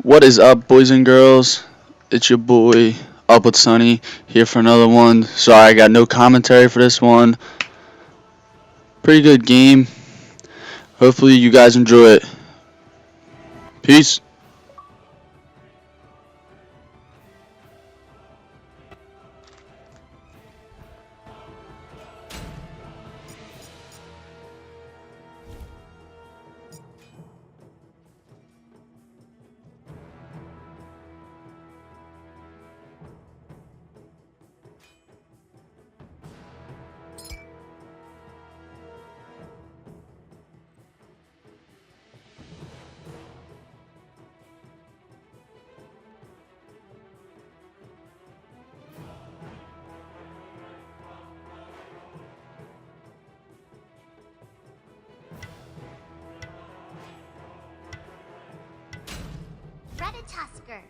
What is up, boys and girls? It's your boy, Up with Sunny, here for another one. Sorry, I got no commentary for this one. Pretty good game. Hopefully, you guys enjoy it. Peace. Ratatosker.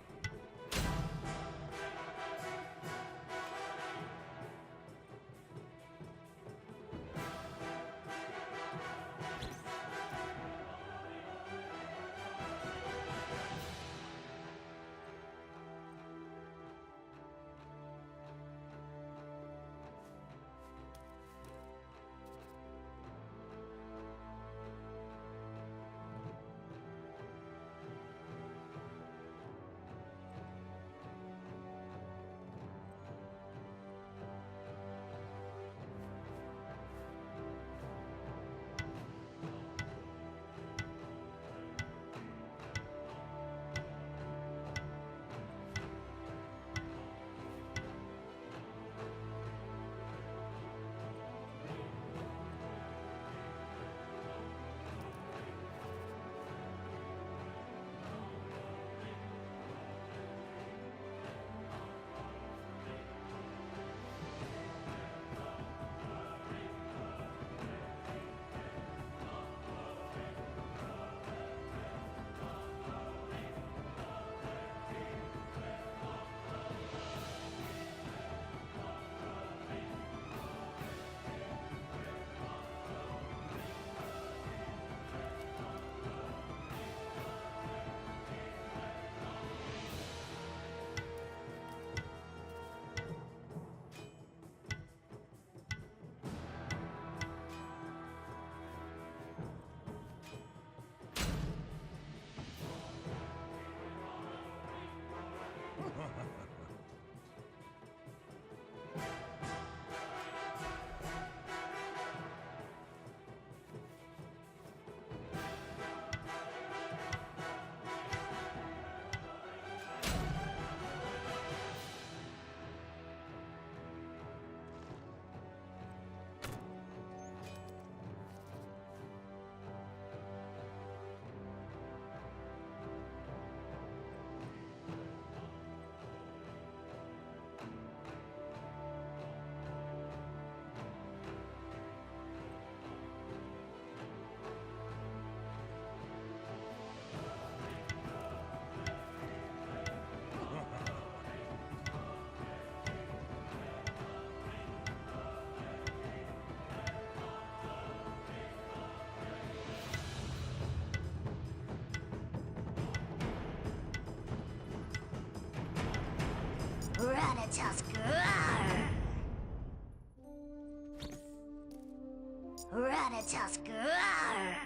Ratatosker. Ratatosker.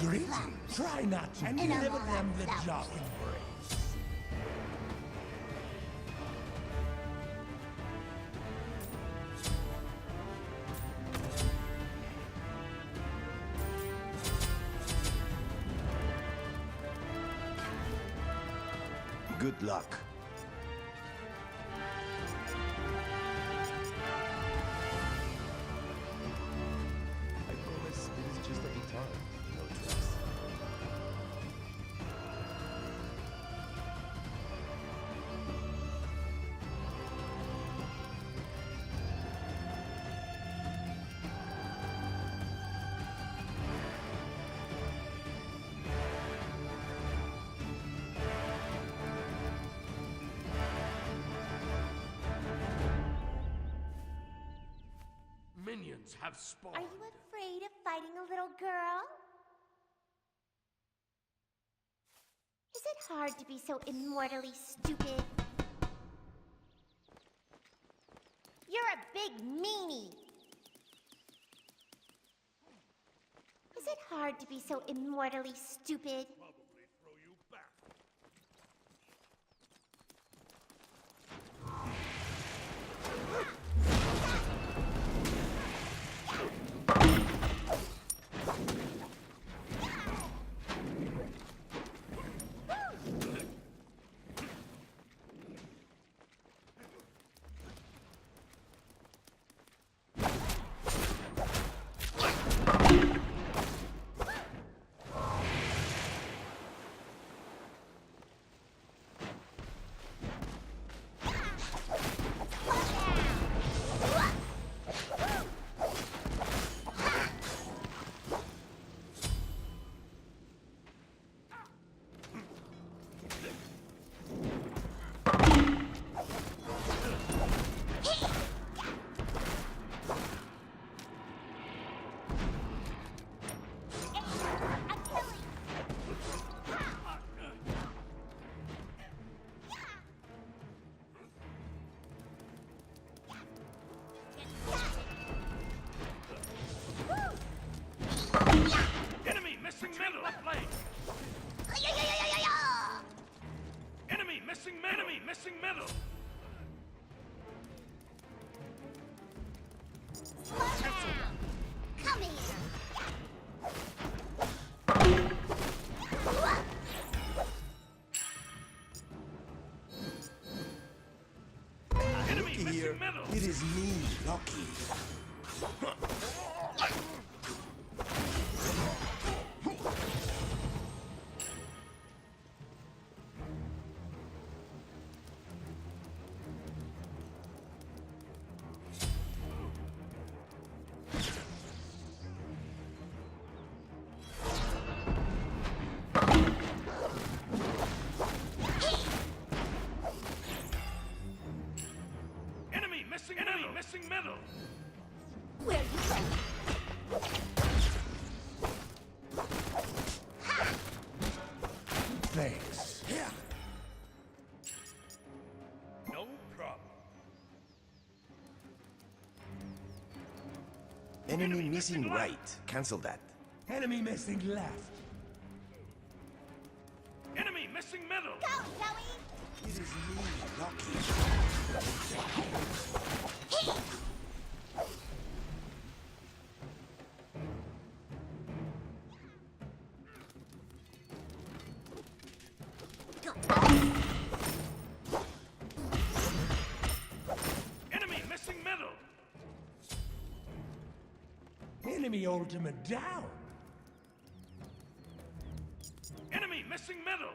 Greetings. Try not to deliver them the jock embrace. Good luck. I promise it is just a baton, no tricks. Minions have spawned. Are you afraid of fighting a little girl? Is it hard to be so immortally stupid? You're a big meanie! Is it hard to be so immortally stupid? Probably throw you back. Enemy missing middle left lane. Enemy missing middle. Enemy missing middle. Slow down! Come here! Enemy Here, missing middle. it is me, Lucky. Enemy missing middle. Enemy missing middle. Where you going? Thanks. Here. No problem. Enemy missing right. Cancel that. Enemy missing left. Enemy missing middle. Go, Joey! It is me, Lucky. Enemy missing middle. Enemy ultimate down. Enemy missing middle.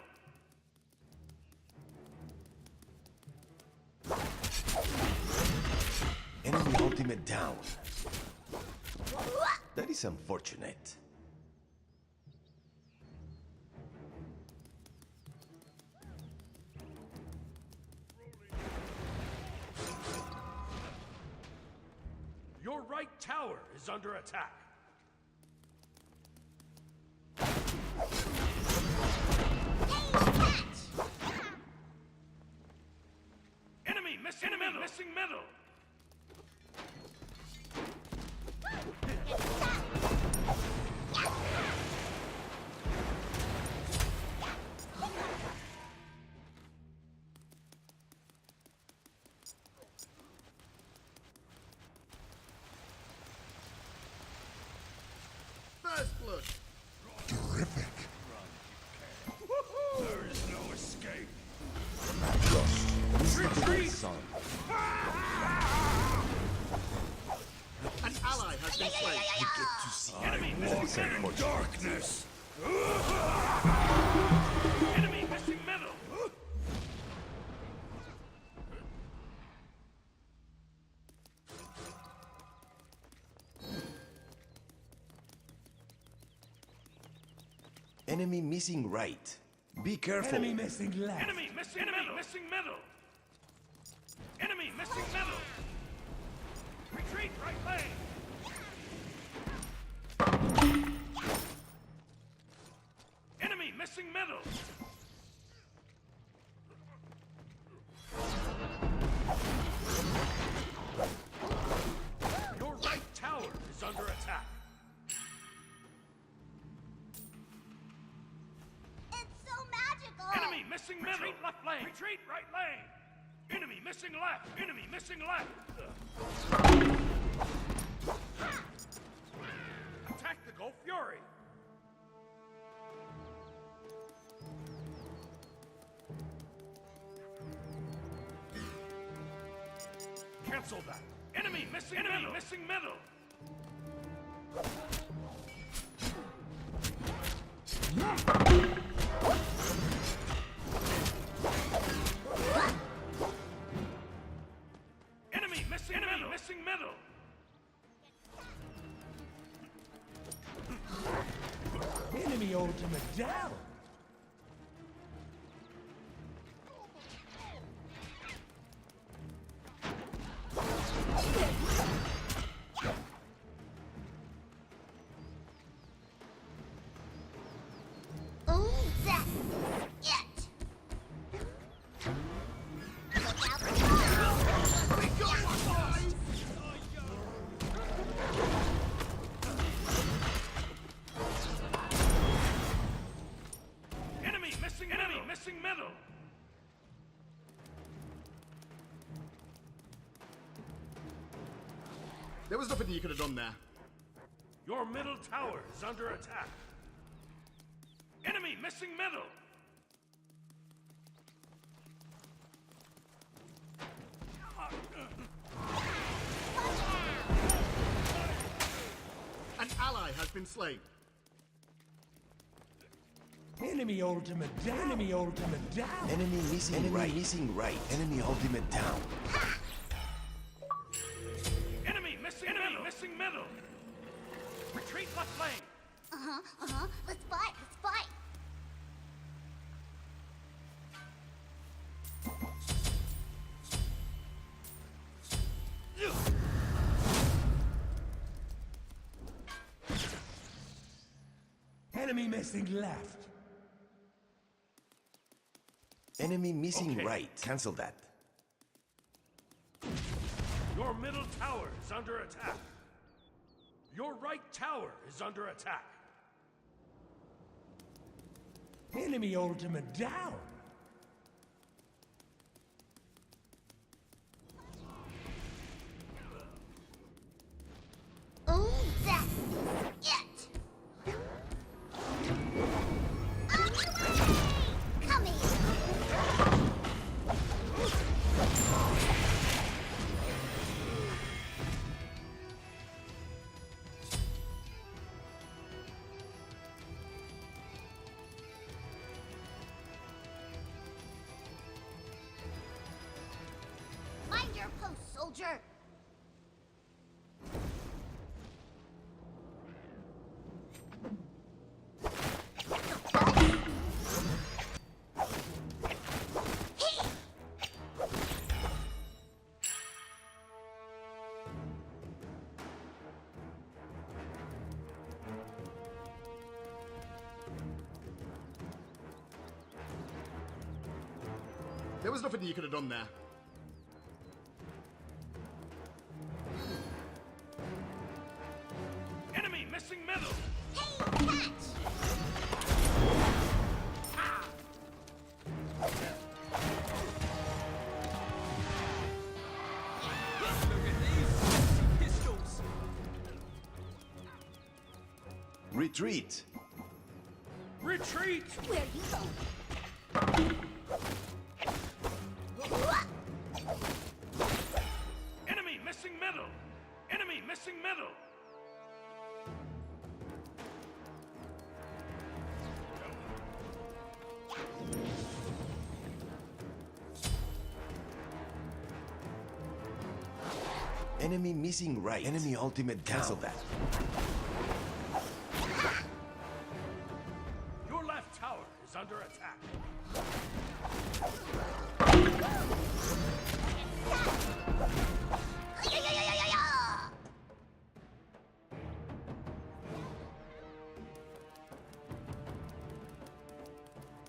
Enemy ultimate down. That is unfortunate. Your right tower is under attack. Enemy missing middle. Missing middle. First blood. Terrific. There is no escape. Retreat! Son. An ally has been slain. You get to see Enemy missing middle. Darkness. Enemy missing middle. Enemy missing right. Be careful. Enemy missing left. Enemy missing middle. Enemy missing middle. Retreat right lane. Enemy missing middle. Your right tower is under attack. It's so magical! Enemy missing middle. Retreat left lane. Retreat right lane. Enemy missing left. Enemy missing left. Attack the Gulf Fury. Cancel that. Enemy missing middle. Enemy missing middle. Enemy ultimate down. Ooh, that's it! Look out for the We got one, boys! Enemy missing middle. There was nothing you could have done there. Your middle tower is under attack. Enemy missing middle. An ally has been slain. Enemy ultimate down. Enemy ultimate down. Enemy missing right. Enemy ultimate down. Enemy missing middle. Retreat left lane. Let's fight, let's fight! Enemy missing left. Enemy missing Okay. right. Cancel that. Your middle tower is under attack. Your right tower is under attack. Enemy ultimate down. Ooh, that's it! On your way! Come here! Mind your post, soldier! There was nothing you could have done there. Enemy missing middle. Hey, catch! Retreat. Retreat! Where you go? Enemy missing middle! Enemy missing middle! Enemy missing right. Enemy ultimate down. Cancel that. Your left tower is under attack.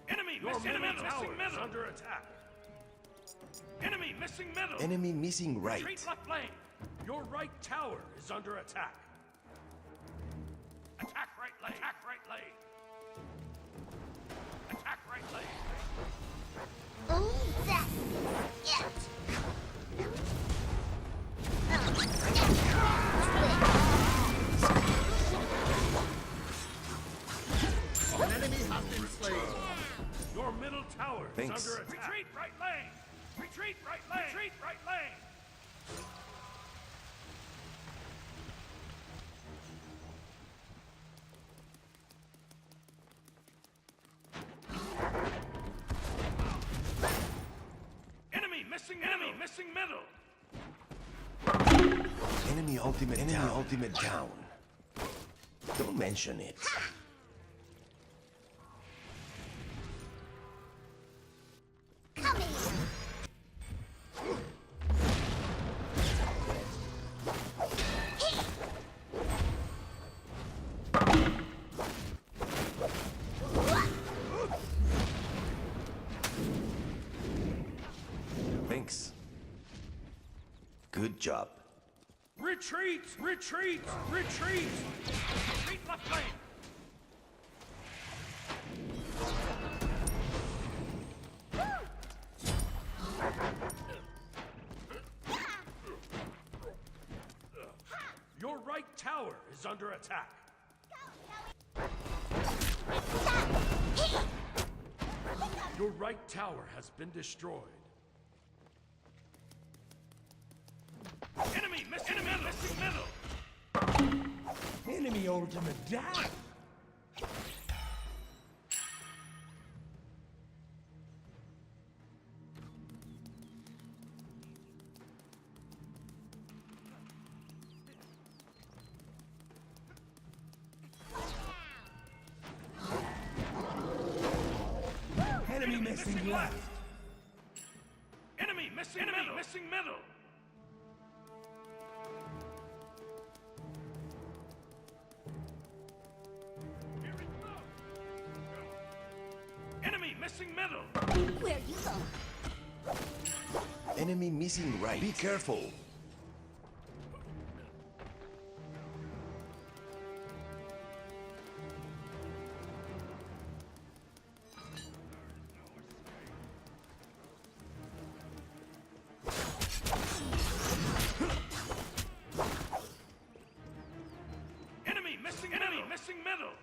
Enemy missing middle is under attack. Enemy missing middle. Enemy missing right. Retreat left lane. Your right tower is under attack. Attack right lane. Attack right lane. Attack right lane. Oh, that's it. An enemy has been slain. Your middle tower Thanks. is under attack. Retreat right lane. Retreat right lane. Retreat right lane. Enemy missing middle. Enemy ultimate down. Don't mention it. Coming. Thanks. Good job. Retreat! Retreat! Retreat! Retreat left lane. Your right tower is under attack. Your right tower has been destroyed. Enemy missing middle. Enemy ultimate down. Enemy missing left. Enemy missing middle. Here we go. Enemy missing middle. Where you go? Enemy missing right. Be careful. Enemy missing middle.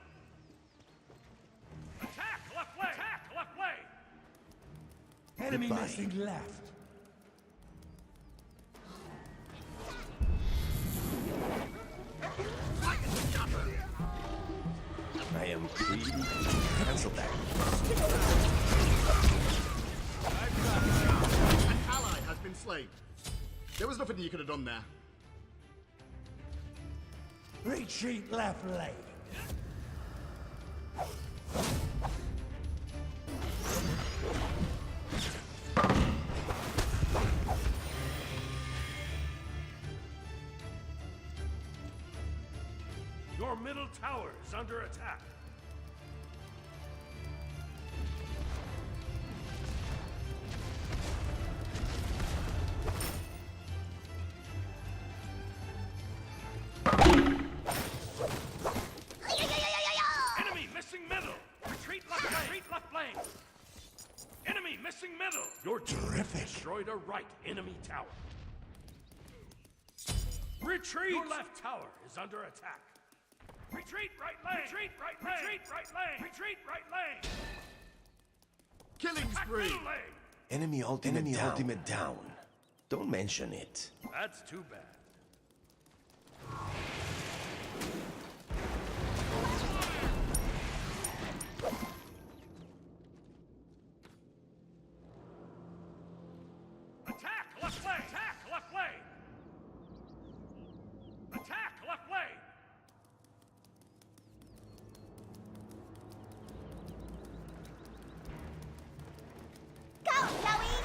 Attack left lane. Attack left lane. Enemy Goodbye. missing left. I am greedy. Cancel that. An ally has been slain. There was nothing you could have done there. Retreat left lane. Your middle tower is under attack. Enemy missing middle. Retreat left lane. Retreat left lane. Enemy missing middle. Your team Terrific. destroyed a right enemy tower. Retreat. Your left tower is under attack. Retreat right lane! Retreat right lane! Retreat right lane! Retreat right lane! Killing Attack spree. middle lane! Enemy ultimate down. Don't mention it. That's too bad. Attack left lane! Attack left lane! Attack left lane! Go, Zoe!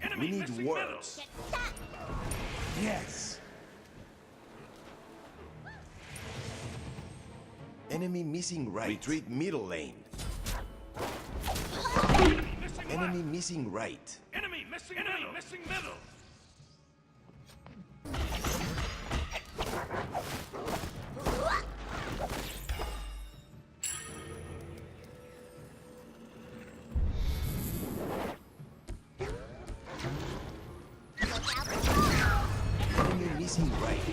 Enemy We need missing words. Get that! Yes. Enemy missing right. Retreat middle lane. middle! Enemy missing Enemy left! missing right. Enemy missing middle! Missing middle! Look out for ball! Enemy missing right. Be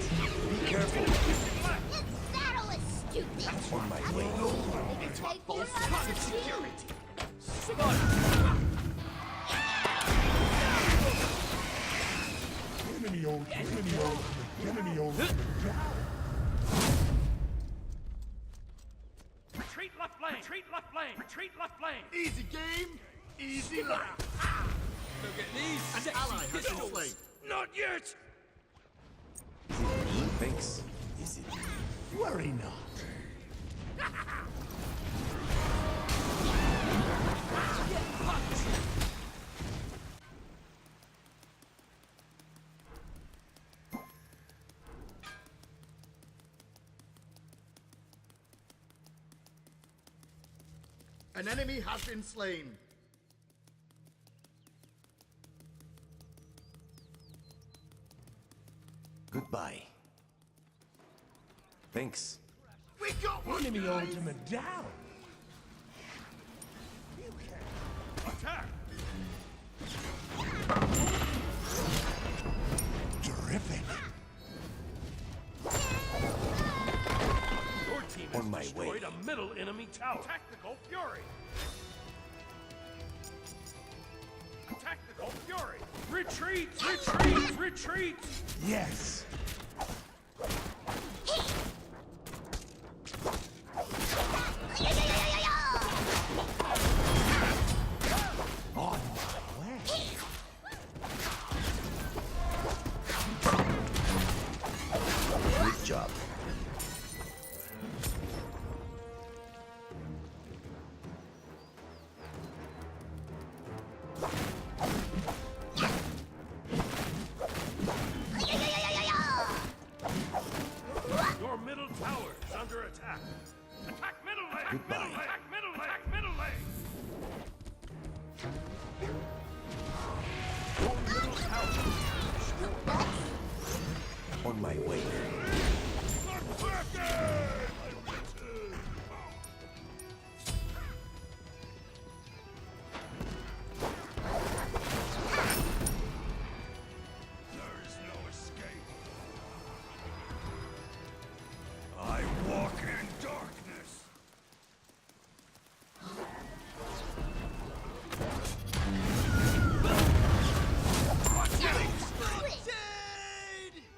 careful. Missing left! This battle is stupid! On my way. Take you out of security! Enemy ultimate down. Retreat left lane! Retreat left lane! Retreat left lane! Easy game, easy life. An ally has been slain. Not yet! Is it me? Thanks. Is it me? Worry not. An enemy has been slain. Goodbye. Thanks. We got one. Enemy guys. ultimate down. Attack! Terrific. Your team On has my destroyed way. a middle enemy tower. Tactical Fury! Tactical Fury! Retreat! Retreat! Retreat! Yes. On my way. Good job. Your middle tower is under attack. Attack middle lane! Goodbye. Attack middle lane! Attack middle lane! Your middle tower is On my way. There is no escape. I walk in darkness.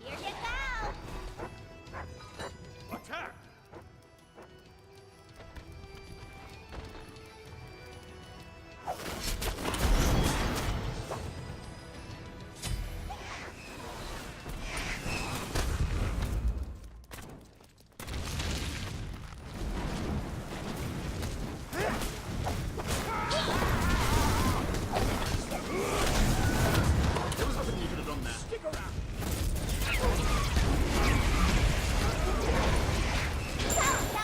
Here you go! Attack! There was nothing you could have done there. Stick around.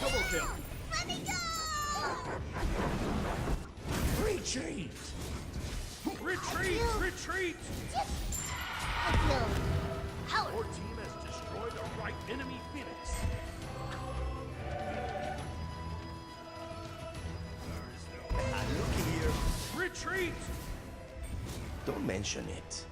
Double kill. Let me go! Retreat. Retreat! Retreat! I feel power. Your team has destroyed the right enemy Phoenix. Look here. Retreat! Don't mention it.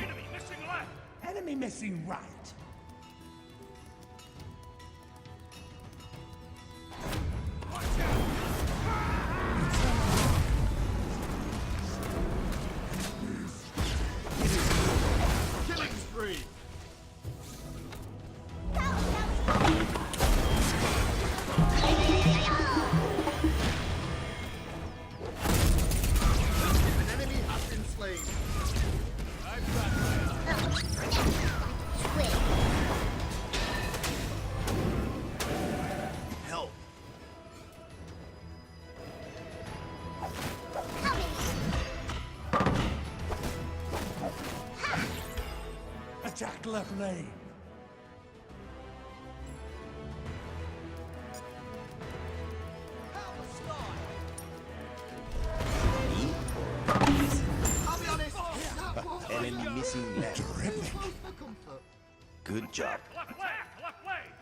Enemy missing left. Enemy missing right. Watch out. Killing spree. An enemy has been slain. Help. Attack left lane. I'll be honest. Enemy missing left. Terrific. For comfort. Good job. Left lane. Left lane.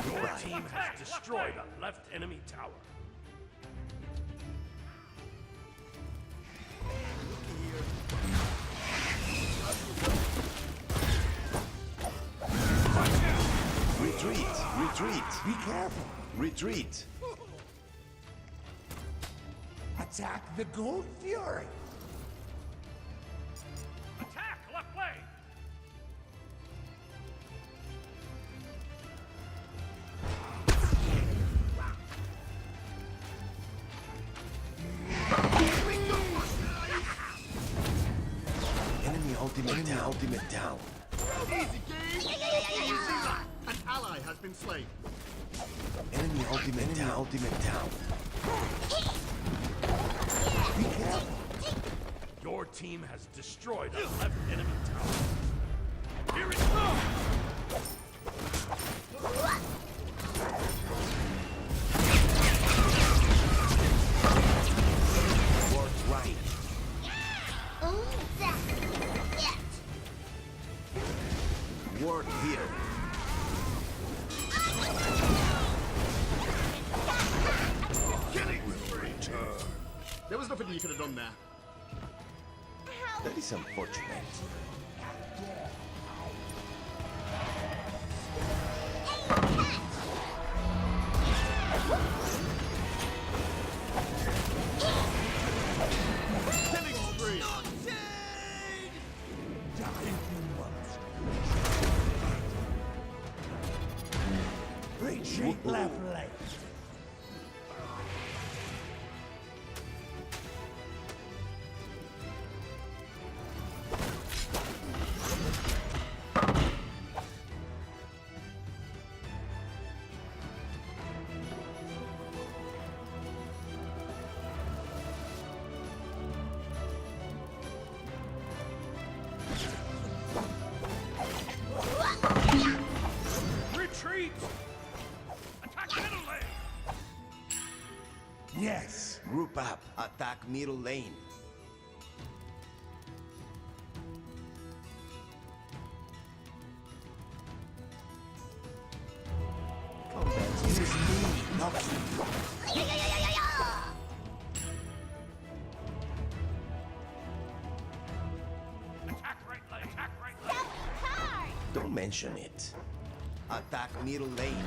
Your team has destroyed a left enemy tower. Retreat. Retreat. Be careful. Retreat. Attack the Gold Fury. Attack left lane. Enemy ultimate down. Ultimate down. Easy game. Easy luck. An ally has been slain. Enemy ultimate down. Ultimate down. Be careful. Your team has destroyed a left enemy tower. Here it comes. Work right. Work here. Killing spree. There was nothing you could have done there. That is unfortunate. Killing spree. Die, you monster. Retreat left lane. Retreat. Attack middle lane. Yes. Group up. Attack middle lane. Combat is me, not you. Attack right lane. Attack right lane. Don't mention it. Attack middle lane.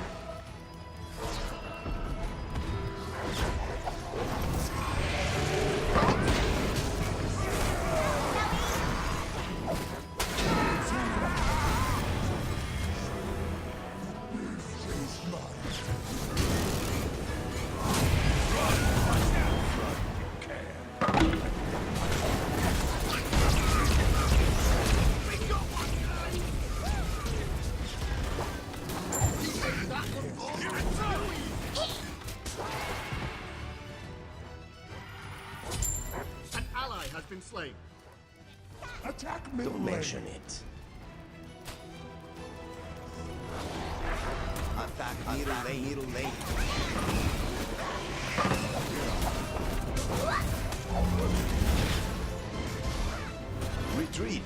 ally has been slain. Attack middle Don't lane. mention it. Attack middle lane. Retreat.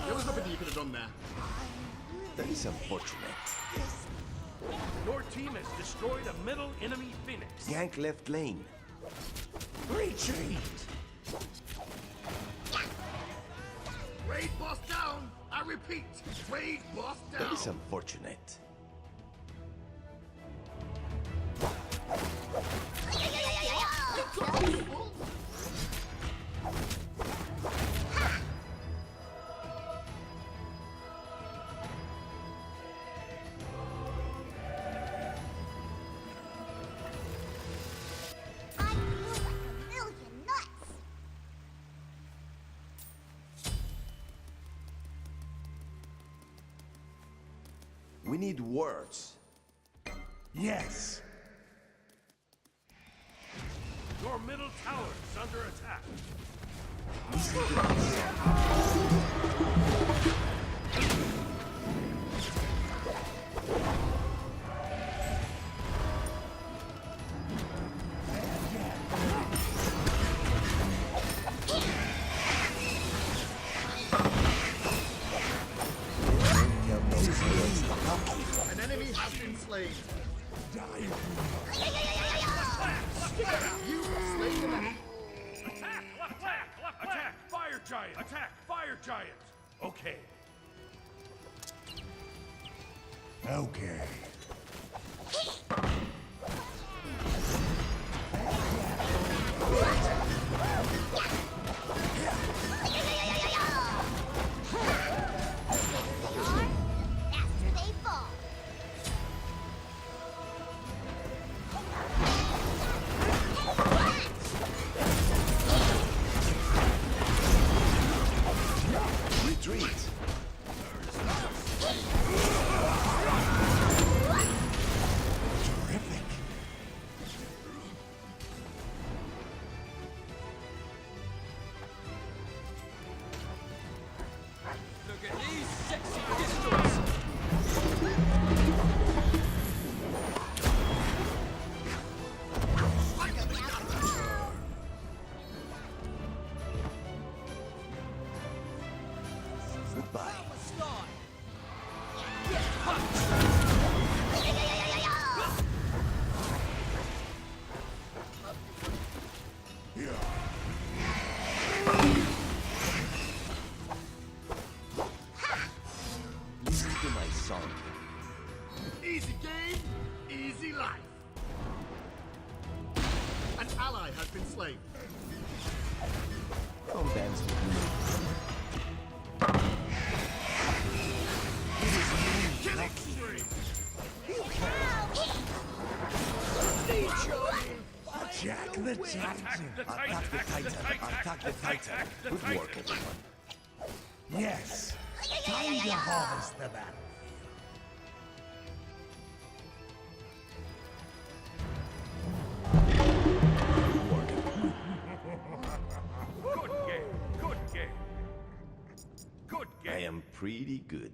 There was nothing you could have done there. That is unfortunate. Your team has destroyed a middle enemy Phoenix. Gank left lane. Retreat. Raid boss down. I repeat, raid boss That down. is unfortunate. I feel like a million nuts. We need words. Yes. Your middle tower is under attack. An enemy has been slain. You have slain an enemy. Attack! Attack! Attack! Fire giant! Attack! Fire giant! Okay. Okay. Faster they fall. Retreat. Terrific. Look at these sexy pistols. Goodbye. Listen to my song. Easy game, easy life. An ally has been slain. Come dance with me. Killing spree. Jack the Titan. Attack the Titan. Attack the Titan. Good work, everyone. Yes. Time to harvest the battle. Good game. Good game. Good game. I am pretty good.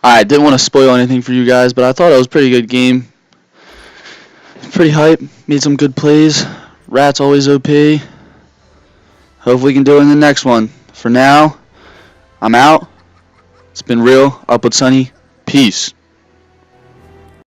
I didn't want to spoil anything for you guys, but I thought it was a pretty good game. Pretty hype. Made some good plays. Rat's always OP. Hopefully we can do it in the next one. For now, I'm out. It's been real. Up with Sunny. Peace.